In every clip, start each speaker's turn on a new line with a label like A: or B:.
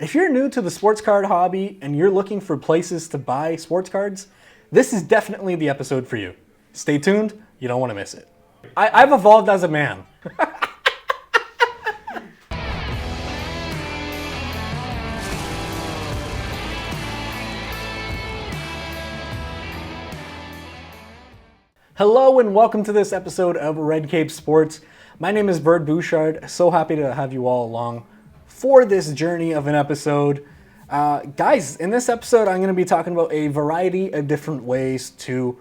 A: If you're new to the sports card hobby and you're looking for places to buy sports cards, this is definitely the episode for you. Stay tuned, you don't want to miss it. I've evolved as a man. Hello and welcome to this episode of Red Cape Sports. My name is Bert Bouchard. So happy to have you all along for this journey of an episode. Guys, in this episode, I'm going to be talking about a variety of different ways to,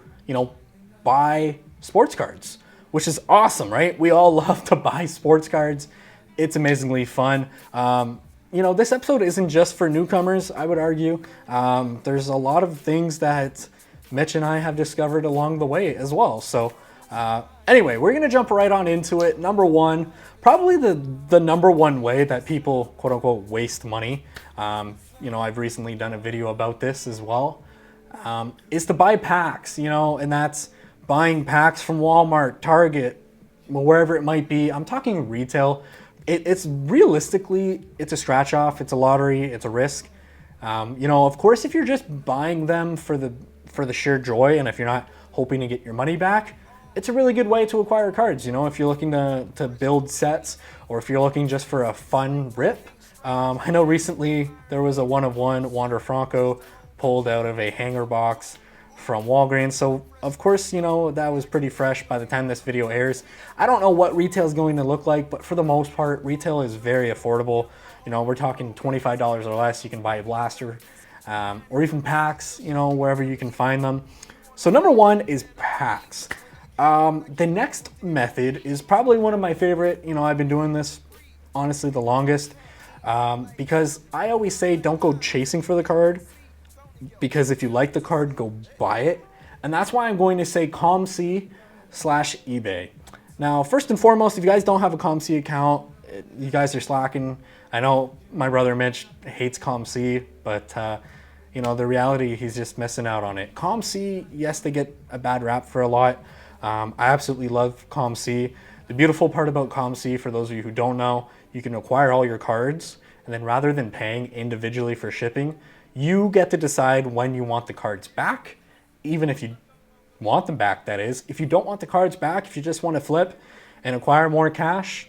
A: buy sports cards, which is awesome, right? We all love to buy sports cards. It's amazingly fun. This episode isn't just for newcomers, I would argue. There's a lot of things that Mitch and I have discovered along the way as well. So anyway, we're going to jump right on into it. Number one, probably the number one way that people, quote unquote, waste money. I've recently done a video about this as well, is to buy packs, and that's buying packs from Walmart, Target, wherever it might be. I'm talking retail. It's realistically, it's a scratch off, it's a lottery, it's a risk. Of course, if you're just buying them for the sheer joy, and if you're not hoping to get your money back, it's a really good way to acquire cards. If you're looking to build sets, or if you're looking just for a fun rip. I know recently there was a one-of-one Wander Franco pulled out of a hanger box from Walgreens. So of course, that was pretty fresh by the time this video airs. I don't know what retail is going to look like, but for the most part, retail is very affordable. We're talking $25 or less. You can buy a blaster. Or even packs, wherever you can find them. So number one is packs. The next method is probably one of my favorite. I've been doing this, honestly, the longest. Because I always say don't go chasing for the card. Because if you like the card, go buy it. And that's why I'm going to say COMC/eBay. Now, first and foremost, if you guys don't have a COMC account, you guys are slacking. I know my brother Mitch hates COMC, but the reality, he's just missing out on it. COMC, yes, they get a bad rap for a lot. I absolutely love COMC. The beautiful part about COMC, for those of you who don't know, you can acquire all your cards, and then rather than paying individually for shipping, you get to decide when you want the cards back, even if you want them back, that is. If you don't want the cards back, if you just want to flip and acquire more cash,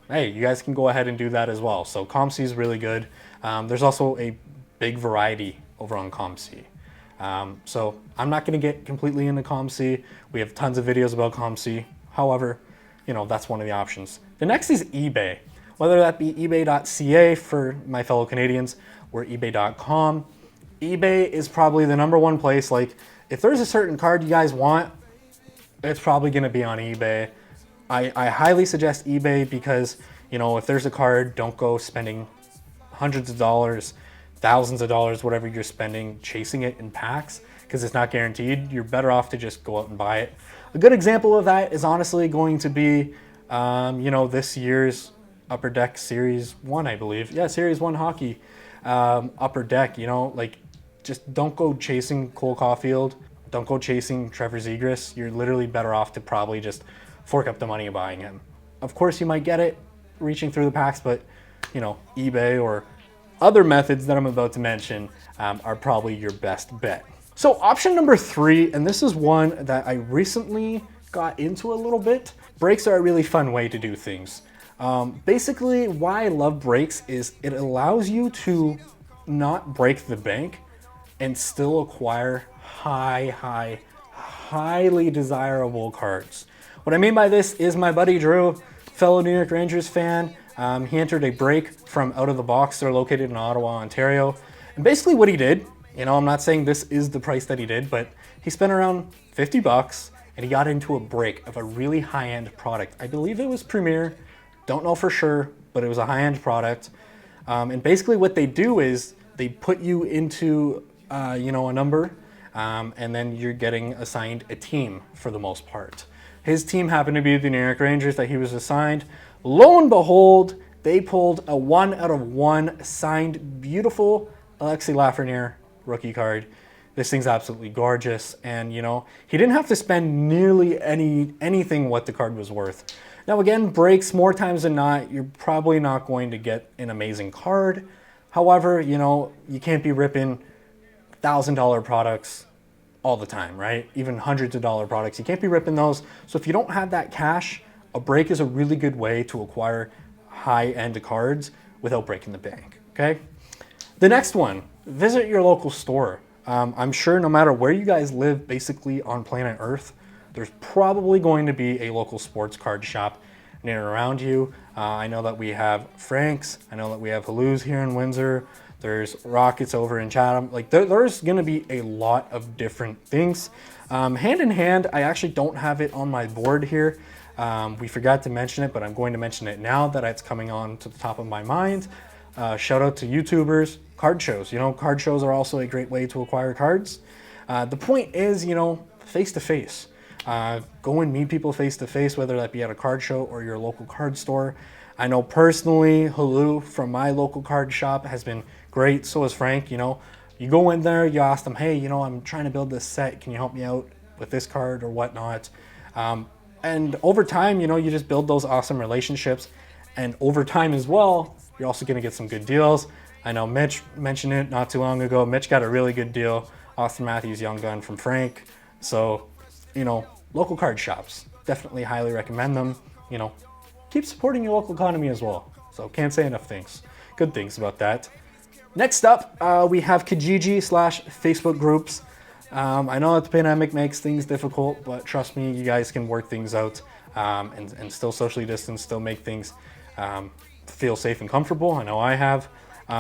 A: hey, you guys can go ahead and do that as well. So COMC is really good. There's also a big variety over on COMC. So I'm not going to get completely into COMC. We have tons of videos about COMC. However, that's one of the options. The next is eBay, whether that be ebay.ca for my fellow Canadians or ebay.com. eBay is probably the number one place. Like, if there's a certain card you guys want, it's probably going to be on eBay. I highly suggest eBay because, if there's a card, don't go spending hundreds of dollars, thousands of dollars, whatever you're spending, chasing it in packs, because it's not guaranteed. You're better off to just go out and buy it. A good example of that is honestly going to be, this year's Upper Deck Series 1, I believe. Yeah, Series 1 hockey, Upper Deck, just don't go chasing Cole Caulfield. Don't go chasing Trevor Zegras. You're literally better off to probably just fork up the money and buying him. Of course, you might get it reaching through the packs, but, eBay or other methods that I'm about to mention are probably your best bet. So option number three, and this is one that I recently got into a little bit. Breaks are a really fun way to do things. Basically, why I love breaks is it allows you to not break the bank and still acquire highly desirable cards. What I mean by this is my buddy Drew, fellow New York Rangers fan, he entered a break from Out of the Box. They're located in Ottawa, Ontario. And basically what he did, I'm not saying this is the price that he did, but he spent around $50 and he got into a break of a really high-end product. I believe it was Premier, don't know for sure, but it was a high-end product. And basically what they do is they put you into, a number, and then you're getting assigned a team for the most part. His team happened to be the New York Rangers that he was assigned. Lo and behold, they pulled a 1/1 signed, beautiful Alexis Lafreniere rookie card. This thing's absolutely gorgeous, and he didn't have to spend nearly anything what the card was worth. Now again, breaks, more times than not, you're probably not going to get an amazing card, However, you know, you can't be ripping $1,000 products all the time, right? Even hundreds of dollar products. You can't be ripping those. So if you don't have that cash, a break is a really good way to acquire high-end cards without breaking the bank, okay? The next one, visit your local store. I'm sure no matter where you guys live, basically on planet Earth, there's probably going to be a local sports card shop near and around you. I know that we have Frank's. I know that we have Hallou's here in Windsor. There's Rockets over in Chatham. Like there's going to be a lot of different things. Hand in hand, I actually don't have it on my board here. We forgot to mention it, but I'm going to mention it now that it's coming on to the top of my mind. Shout out to YouTubers, card shows. You know, card shows are also a great way to acquire cards. The point is, you know, face to face. Go and meet people face to face, whether that be at a card show or your local card store. I know personally, Hallou from my local card shop has been great. So is Frank. You know, you go in there, you ask them, hey, you know, I'm trying to build this set. Can you help me out with this card or whatnot? And over time, you know, you just build those awesome relationships. And over time as well, you're also going to get some good deals. I know Mitch mentioned it not too long ago. Mitch got a really good deal. Austin Matthews Young Gun from Frank. So, you know, local card shops, definitely highly recommend them. You know, keep supporting your local economy as well. So can't say enough things, good things about that. Next up, we have Kijiji/Facebook groups. I know that the pandemic makes things difficult, but trust me, you guys can work things out and still socially distance, still make things feel safe and comfortable. I know I have.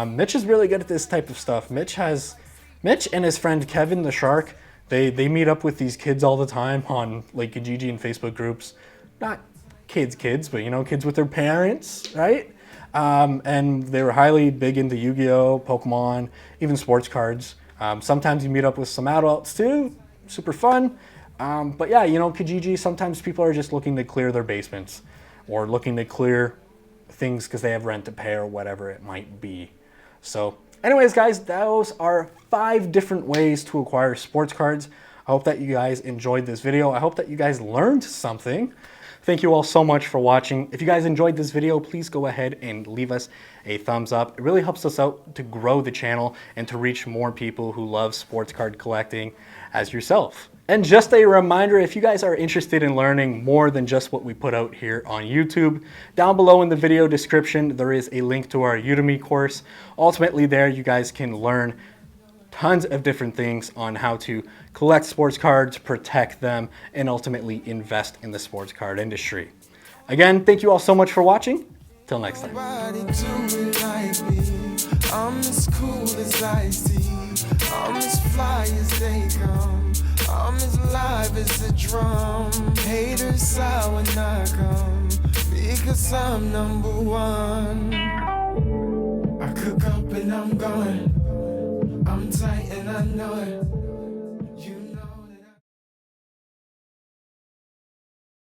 A: Mitch is really good at this type of stuff. Mitch and his friend Kevin the Shark, they meet up with these kids all the time on like Kijiji and Facebook groups. Not kids, but you know, kids with their parents, right? And they were highly big into Yu-Gi-Oh, Pokemon, even sports cards. Sometimes you meet up with some adults too, super fun. But yeah, you know, Kijiji, sometimes people are just looking to clear their basements or looking to clear things because they have rent to pay or whatever it might be. So anyways, guys, those are 5 different ways to acquire sports cards. I hope that you guys enjoyed this video. I hope that you guys learned something. Thank you all so much for watching. If you guys enjoyed this video, please go ahead and leave us a thumbs up. It really helps us out to grow the channel and to reach more people who love sports card collecting as yourself. And just a reminder, if you guys are interested in learning more than just what we put out here on YouTube, down below in the video description, there is a link to our Udemy course. Ultimately there, you guys can learn tons of different things on how to collect sports cards, protect them, and ultimately invest in the sports card industry. Again, thank you all so much for watching. Till next time.
B: I'm as cool as I see. I'm as fly as they come. I'm as live as a drum. Haters sigh when I come, because I'm #1. I cook up and I'm gone. I'm tight and I know it.